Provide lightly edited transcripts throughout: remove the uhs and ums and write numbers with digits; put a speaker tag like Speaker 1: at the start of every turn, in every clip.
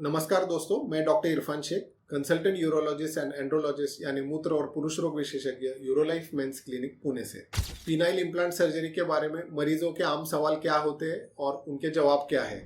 Speaker 1: नमस्कार दोस्तों, मैं doctor Irfan Shaikh, consultant urologist and andrologist यानी मूत्र और पुरुष रोग विशेषज्ञ यूरोलाइफ मेंस क्लिनिक पुणे से। पीनाइल इम्प्लांट सर्जरी के बारे में मरीजों के आम सवाल क्या होते हैं और उनके जवाब क्या है।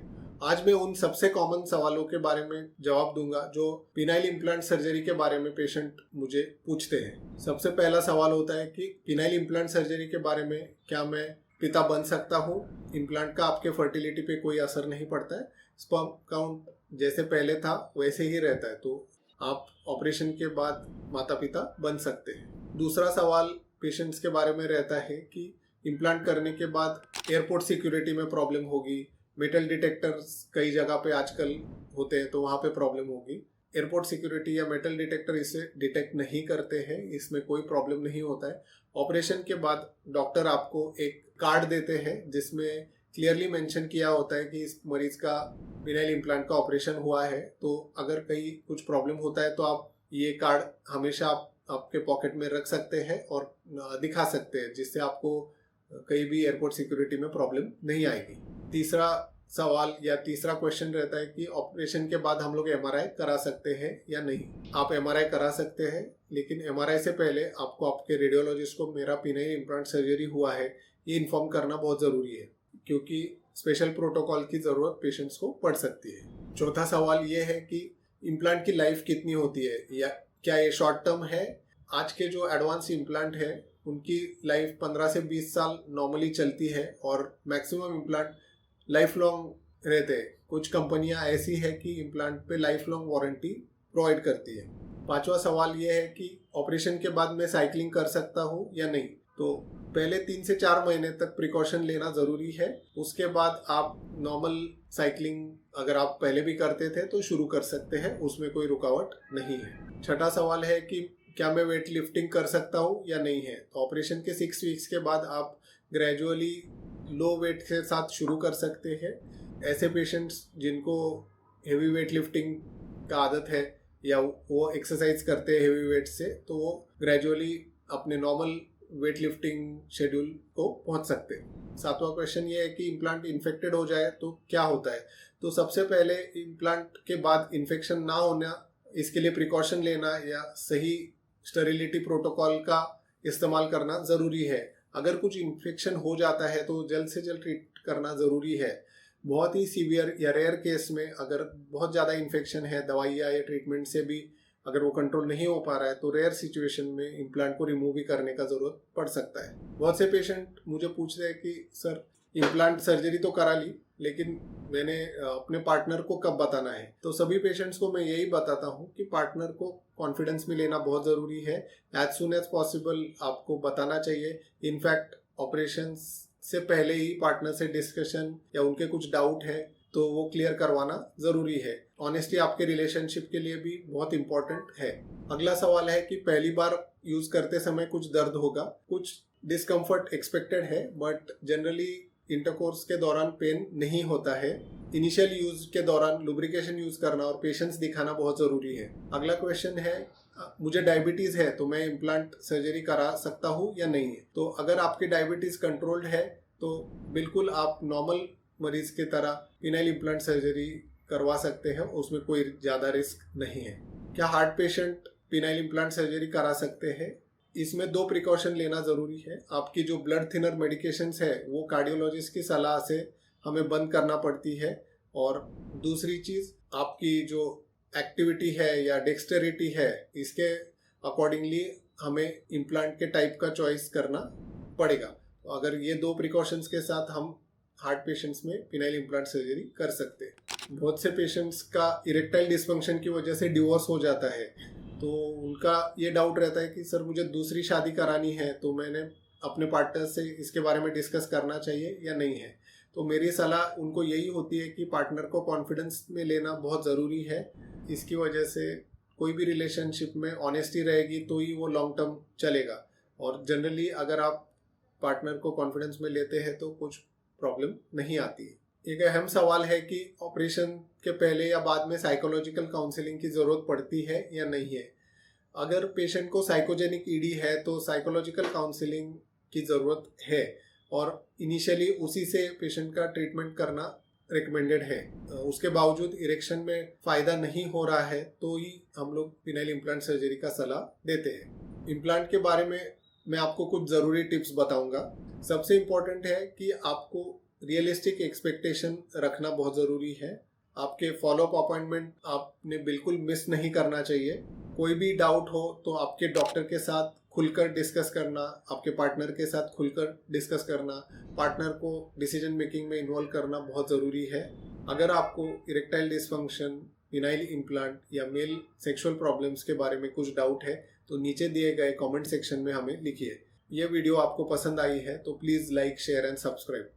Speaker 1: आज मैं उन सबसे कॉमन सवालों के बारे में जवाब दूंगा जो पीनाइल इम्प्लांट सर्जरी के बारे में पेशेंट मुझे पूछते हैं। सबसे पहला सवाल होता है कि पीनाइल इम्प्लांट सर्जरी के बारे में क्या मैं पिता बन सकता हूँ। इम्प्लांट का आपके फर्टिलिटी पे कोई असर नहीं पड़ता है, स्पर्म काउंट जैसे पहले था वैसे ही रहता है, तो आप ऑपरेशन के बाद माता पिता बन सकते हैं। दूसरा सवाल पेशेंट्स के बारे में रहता है कि इम्प्लांट करने के बाद एयरपोर्ट सिक्योरिटी में प्रॉब्लम होगी। मेटल डिटेक्टर्स कई जगह पे आजकल होते हैं तो वहाँ पे प्रॉब्लम होगी। एयरपोर्ट सिक्योरिटी या मेटल डिटेक्टर इसे डिटेक्ट नहीं करते हैं, इसमें कोई प्रॉब्लम नहीं होता है। ऑपरेशन के बाद डॉक्टर आपको एक कार्ड देते हैं जिसमें क्लियरली मेंशन किया होता है कि इस मरीज का पीनाइल इम्प्लांट का ऑपरेशन हुआ है, तो अगर कहीं कुछ प्रॉब्लम होता है तो आप ये कार्ड हमेशा आपके पॉकेट में रख सकते हैं और दिखा सकते हैं, जिससे आपको कहीं भी एयरपोर्ट सिक्योरिटी में प्रॉब्लम नहीं आएगी। तीसरा सवाल या तीसरा क्वेश्चन रहता है कि ऑपरेशन के बाद हम लोग एमआरआई करा सकते हैं या नहीं। आप एमआरआई करा सकते हैं, लेकिन एमआरआई से पहले आपको आपके रेडियोलॉजिस्ट को मेरा पीनाइल इम्प्लांट सर्जरी हुआ है ये इन्फॉर्म करना बहुत ज़रूरी है, क्योंकि स्पेशल प्रोटोकॉल की ज़रूरत पेशेंट्स को पड़ सकती है। चौथा सवाल ये है कि इम्प्लांट की लाइफ कितनी होती है या क्या ये शॉर्ट टर्म है। आज के जो एडवांस इम्प्लांट है उनकी लाइफ 15 से 20 साल नॉर्मली चलती है और मैक्सिमम इम्प्लांट लाइफ लॉन्ग रहते हैं। कुछ कंपनियां ऐसी है कि इम्प्लांट पे लाइफ लॉन्ग वारंटी प्रोवाइड करती है। पांचवा सवाल ये है कि ऑपरेशन के बाद मैं साइकिलिंग कर सकता हूँ या नहीं। तो पहले 3 से 4 महीने तक प्रिकॉशन लेना ज़रूरी है, उसके बाद आप नॉर्मल साइकिलिंग अगर आप पहले भी करते थे तो शुरू कर सकते हैं, उसमें कोई रुकावट नहीं है। छठा सवाल है कि क्या मैं वेट लिफ्टिंग कर सकता हूँ या नहीं है। तो ऑपरेशन के 6 वीक्स के बाद आप ग्रेजुअली लो वेट के साथ शुरू कर सकते हैं। ऐसे पेशेंट्स जिनको हेवी वेट लिफ्टिंग का आदत है या वो एक्सरसाइज करते हैं हेवी वेट से, तो वो ग्रेजुअली अपने नॉर्मल वेट लिफ्टिंग शेड्यूल को पहुंच सकते हैं। सातवां क्वेश्चन ये है कि इम्प्लांट इन्फेक्टेड हो जाए तो क्या होता है। तो सबसे पहले इम्प्लांट के बाद इन्फेक्शन ना होना, इसके लिए प्रिकॉशन लेना या सही स्टेरिलिटी प्रोटोकॉल का इस्तेमाल करना ज़रूरी है। अगर कुछ इन्फेक्शन हो जाता है तो जल्द से जल्द ट्रीट करना ज़रूरी है। बहुत ही सीवियर या रेयर केस में अगर बहुत ज़्यादा इन्फेक्शन है, दवाइयाँ या ट्रीटमेंट से भी अगर वो कंट्रोल नहीं हो पा रहा है तो रेयर सिचुएशन में इम्प्लांट को रिमूव भी करने का ज़रूरत पड़ सकता है। बहुत से पेशेंट मुझे पूछते हैं कि सर इम्प्लांट सर्जरी तो करा ली, लेकिन मैंने अपने पार्टनर को कब बताना है। तो सभी पेशेंट्स को मैं यही बताता हूँ कि पार्टनर को कॉन्फिडेंस में लेना बहुत ज़रूरी है। एज सुन एज पॉसिबल आपको बताना चाहिए। इनफैक्ट ऑपरेशन से पहले ही पार्टनर से डिस्कशन या उनके कुछ डाउट है तो वो क्लियर करवाना ज़रूरी है। ऑनेस्टी आपके रिलेशनशिप के लिए भी बहुत इंपॉर्टेंट है। अगला सवाल है कि पहली बार यूज़ करते समय कुछ दर्द होगा, कुछ डिस्कम्फर्ट एक्सपेक्टेड है, बट जनरली इंटरकोर्स के दौरान पेन नहीं होता है। इनिशियल यूज के दौरान लुब्रिकेशन यूज करना और पेशेंस दिखाना बहुत ज़रूरी है। अगला क्वेश्चन है मुझे डायबिटीज़ है तो मैं इम्प्लांट सर्जरी करा सकता हूँ या नहीं है। तो अगर आपकी डायबिटीज़ कंट्रोल्ड है तो बिल्कुल आप नॉर्मल मरीज की तरह पीनाइल इम्प्लांट सर्जरी करवा सकते हैं, उसमें कोई ज़्यादा रिस्क नहीं है। क्या heart patient penile implant surgery करा सकते हैं। इसमें 2 प्रिकॉशन लेना ज़रूरी है। आपकी जो ब्लड थिनर मेडिकेशंस है वो कार्डियोलॉजिस्ट की सलाह से हमें बंद करना पड़ती है, और दूसरी चीज़ आपकी जो एक्टिविटी है या डेक्स्टेरिटी है इसके अकॉर्डिंगली हमें इम्प्लांट के टाइप का चॉइस करना पड़ेगा। तो अगर ये 2 प्रिकॉशंस के साथ हम हार्ट पेशेंट्स में पीनाइल इम्प्लांट सर्जरी कर सकते हैं। बहुत से पेशेंट्स का इरेक्टाइल डिस्फंक्शन की वजह से डिवोर्स हो जाता है, तो उनका ये डाउट रहता है कि सर मुझे दूसरी शादी करानी है तो मैंने अपने पार्टनर से इसके बारे में डिस्कस करना चाहिए या नहीं है। तो मेरी सलाह उनको यही होती है कि पार्टनर को कॉन्फिडेंस में लेना बहुत ज़रूरी है। इसकी वजह से कोई भी रिलेशनशिप में ऑनेस्टी रहेगी तो ही वो लॉन्ग टर्म चलेगा, और जनरली अगर आप पार्टनर को कॉन्फिडेंस में लेते हैं तो कुछ प्रॉब्लम नहीं आती है। एक अहम सवाल है कि ऑपरेशन के पहले या बाद में साइकोलॉजिकल काउंसलिंग की ज़रूरत पड़ती है या नहीं है। अगर पेशेंट को साइकोजेनिक ईडी है तो साइकोलॉजिकल काउंसलिंग की ज़रूरत है, और इनिशियली उसी से पेशेंट का ट्रीटमेंट करना रिकमेंडेड है, उसके बावजूद इरेक्शन में फायदा नहीं हो रहा है तो ही हम लोग पिनाइल इम्प्लांट सर्जरी का सलाह देते हैं। इम्प्लांट के बारे में मैं आपको कुछ ज़रूरी टिप्स बताऊंगा। सबसे इम्पोर्टेंट है कि आपको रियलिस्टिक एक्सपेक्टेशन रखना बहुत ज़रूरी है। आपके फॉलोअप अपॉइंटमेंट आपने बिल्कुल मिस नहीं करना चाहिए। कोई भी डाउट हो तो आपके डॉक्टर के साथ खुलकर डिस्कस करना, आपके पार्टनर के साथ खुलकर डिस्कस करना, पार्टनर को डिसीजन मेकिंग में इन्वॉल्व करना बहुत ज़रूरी है। अगर आपको इरेक्टाइल डिसफंक्शन, पिनाइल इम्प्लांट या मेल सेक्सुअल प्रॉब्लम्स के बारे में कुछ डाउट है तो नीचे दिए गए कमेंट सेक्शन में हमें लिखिए। ये वीडियो आपको पसंद आई है तो please like, share and subscribe.